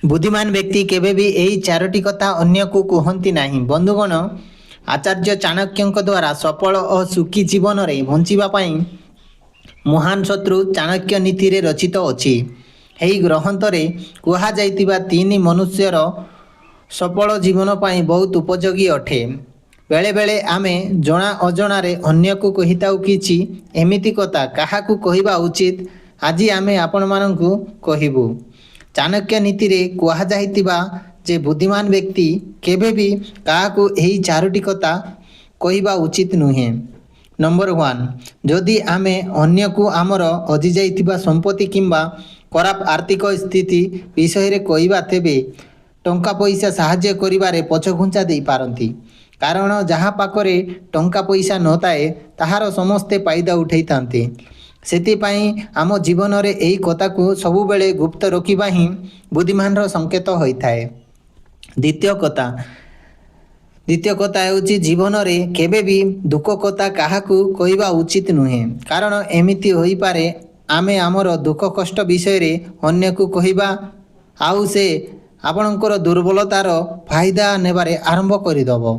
बुद्धिमान व्यक्ति केवे भी यही चारोटी कथा अन्य को कहती नहीं। बंधुगण, आचार्य चाणक्य द्वारा सफल और सुखी जीवन रे बंचिबा पाई महान शत्रु चाणक्य नीति रे रचित अछि। एही ग्रंथ रे कुहा जाइतिबा तीन मनुष्यर सफल जीवन पाई बहुत उपयोगी अठे। बेले बेले आमे जना अजणा रे अन्य को कहिताउ किछि एमिति कथा काहाकू कहिबा उचित। आज आमे आपण माननकू कहिबू। चाणक्य नीति रे कुहा जाइतिबा जे बुद्धिमान व्यक्ति केबे भी काहाकू एही चारोटी कथा कहिबा उचित नुहे। नंबर 1, जदि आमे अन्य को आमर अजी जाइतिबा संपत्ति किंबा खराब आर्थिक स्थिति विषय रे कहिबा तेबे टंका पैसा साहाय्य करिबारे पछघुंचा देई पारंती। कारण जहाँ पाखरे टंका पैसा न थाए ताहार समस्ते फायदा उठाई थांते। सेतिपाई आम जीवन रे एही कथा को सबु बेले गुप्त रखिबा ही बुद्धिमान रो संकेत होइथाए। द्वितीय कथा हेउची जीवन रे केबे भी दुख कथा काहाकू कहिबा उचित नुहे। कारण एमिति होई पारे आमे आमर दुख कष्ट विषय रे अन्य को कहिबा आउ से आपणकर दुर्बलतार फायदा नेबारे आरंभ करिदबो।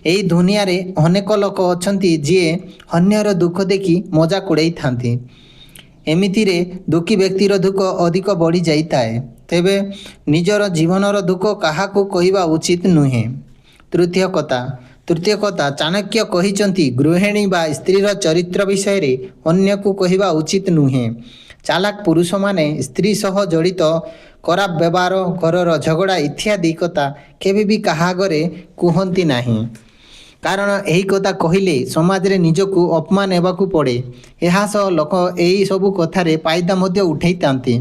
एही दुनिया रे अनेक लोक अछंती जिए अन्यर दुख देखि मजाक उड़ाई थांती। एमिति रे दुखी व्यक्तिर दुख अधिक बढ़ी जाइताए। तेबे निजर जीवनर दुख काहाकू कहिबा उचित नुहे। तृतीय कथा चाणक्य कहिचंती गृहिणी बा स्त्रीर चरित्र विषय रे अन्य को कहिबा उचित नुहे। चालाक पुरुष माने स्त्री सह जड़ित खराब व्यवहार, घरर झगड़ा इत्यादि कथा केबे भी काहागरे कुहंती नाही। कारण यही कथा कहिले समाज रे निजको अपमान हेबाकू पड़े। एहा सह लोक एही सबु कथारे फायदा मध्य उठाई थांती।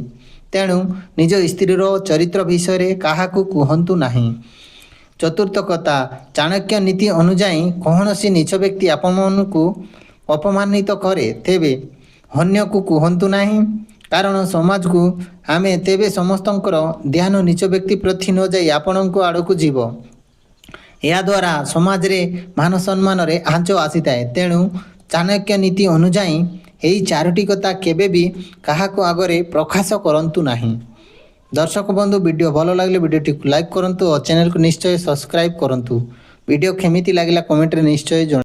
तेणु निज स्त्रीर चरित्र विषय रे काहाकू कुहंतु नाही। चतुर्थ कथा चाणक्य नीति अनुଯାयी कौनसी नीच व्यक्ति आपमनकू अपमानित करे तेबे अन्य को कुहंतु नाही। कारण समाज को आमे तेबे समस्तंकर ध्यान नीच व्यक्ति प्रति न जाई आपणको आड़कू जीव। या द्वारा समाज रे मान सम्मान रे आंच आसीताए। तेणु चाणक्य नीति अनुଯାयी एही चारोटी कथा केबे भी काहाको आगरे प्रकाश करंतु नाही। दर्शक बंधु, वीडियो भल लागले वीडियोटी लाइक करंतु और चैनल को निश्चय सब्सक्राइब करंतु। वीडियो केमिति लागिला कमेंट रे निश्चय